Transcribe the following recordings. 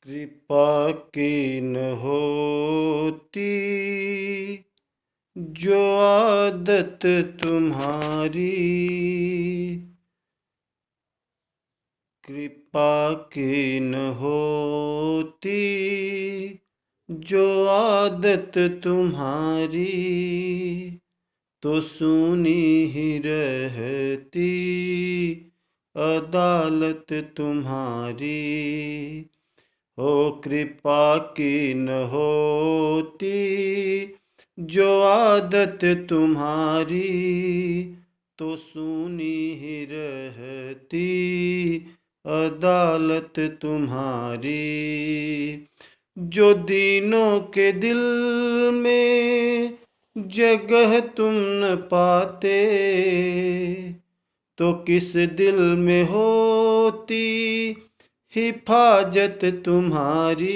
कृपा की न होती जो आदत तुम्हारी, कृपा की न होती जो आदत तुम्हारी, तो सुनी ही रहती अदालत तुम्हारी। हो कृपा की न होती जो आदत तुम्हारी, तो सुनी ही रहती अदालत तुम्हारी। जो दीनों के दिल में जगह तुम न पाते, तो किस दिल में होती हिफाजत तुम्हारी।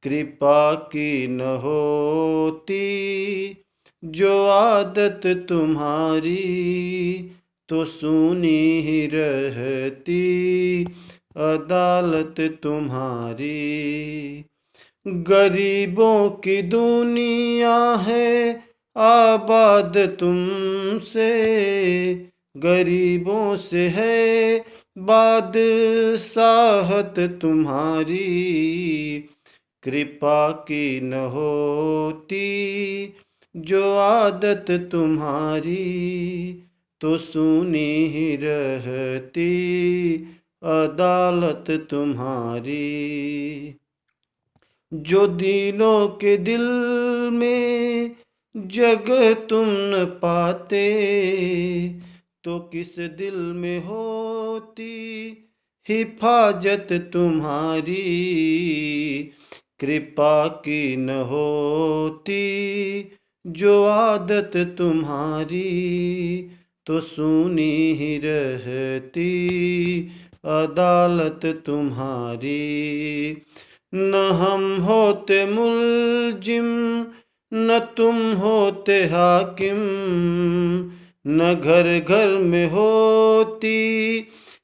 कृपा की न होती जो आदत तुम्हारी, तो सुनी ही रहती अदालत तुम्हारी। गरीबों की दुनिया है आबाद तुमसे, गरीबों से है बादशाहत तुम्हारी। कृपा की न होती जो आदत तुम्हारी, तो सुनी ही रहती अदालत तुम्हारी। जो दीनों के दिल में जगह तुम न पाते, तो किस दिल में होती हिफाजत तुम्हारी। कृपा की न होती जो आदत तुम्हारी, तो सुनी ही रहती अदालत तुम्हारी। न हम होते मुल्जिम, न तुम होते हाकिम, न घर घर में होती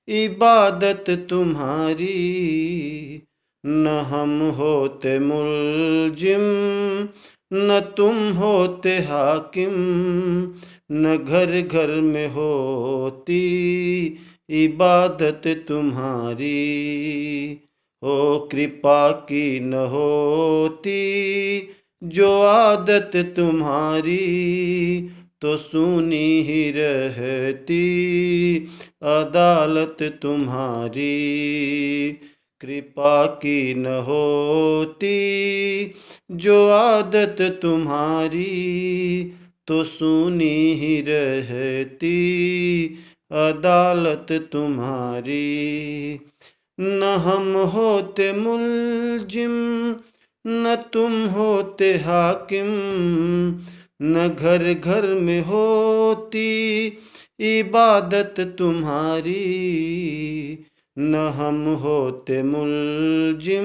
इबादत तुम्हारी। न हम होते मुल्जिम, न तुम होते हाकिम, न घर घर में होती इबादत तुम्हारी। हो कृपा की न होती जो आदत तुम्हारी, तो सुनी ही रहती अदालत तुम्हारी। कृपा की न होती जो आदत तुम्हारी, तो सुनी ही रहती अदालत तुम्हारी। न हम होते मुल्जिम, न तुम होते हाकिम, न घर घर में होती इबादत तुम्हारी। न हम होते मुल्जिम,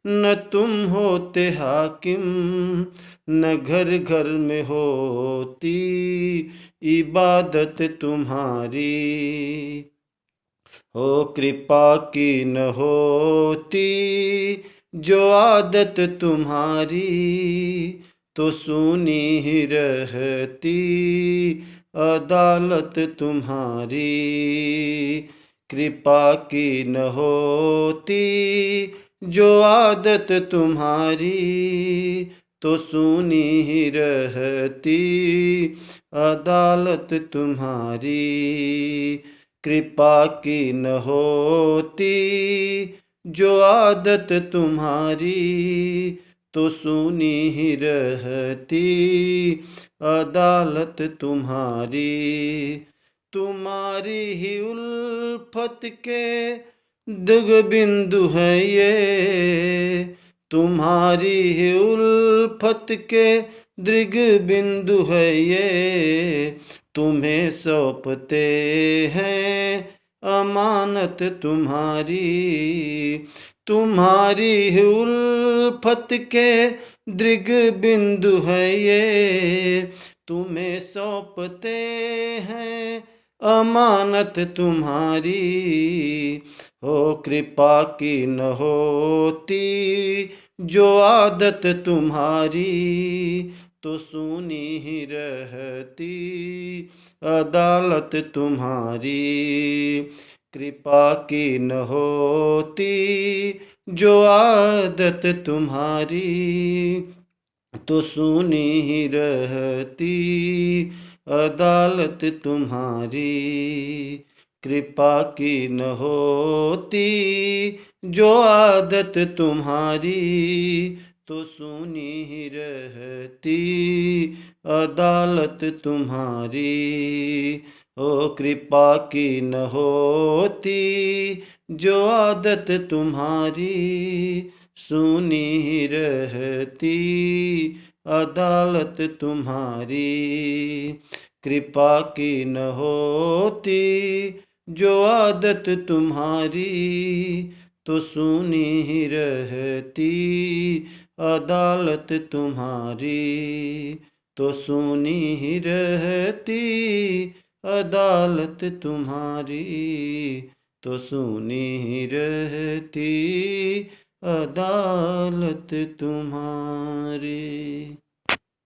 न तुम होते हाकिम, न घर घर में होती इबादत तुम्हारी। हो कृपा की न होती जो आदत तुम्हारी, तो सुनी ही रहती अदालत तुम्हारी। कृपा की न होती जो आदत तुम्हारी, तो सुनी ही रहती अदालत तुम्हारी। कृपा की न होती जो आदत तुम्हारी, तो सुनी ही रहती अदालत तुम्हारी। तुम्हारी ही उल्फत के दग बिंदु है ये, तुम्हारी ही उल्फत के दृग बिंदु है ये। तुम्हें सौंपते हैं अमानत तुम्हारी। तुम्हारी ही उल्फत के दृग बिंदु है ये, तुम्हें सौंपते हैं अमानत तुम्हारी। हो कृपा की न होती जो आदत तुम्हारी, तो सुनी ही रहती अदालत तुम्हारी। कृपा की न होती जो आदत तुम्हारी, तो सुनी ही रहती अदालत तुम्हारी। कृपा की न होती जो आदत तुम्हारी, तो सुनी ही रहती अदालत तुम्हारी। ओ कृपा की न होती जो आदत तुम्हारी, सुनी ही रहती अदालत तुम्हारी। कृपा की न होती जो आदत तुम्हारी, तो सुनी ही रहती अदालत तुम्हारी। तो सुनी ही रहती अदालत तुम्हारी। तो सुनी ही रहती अदालत तुम्हारी।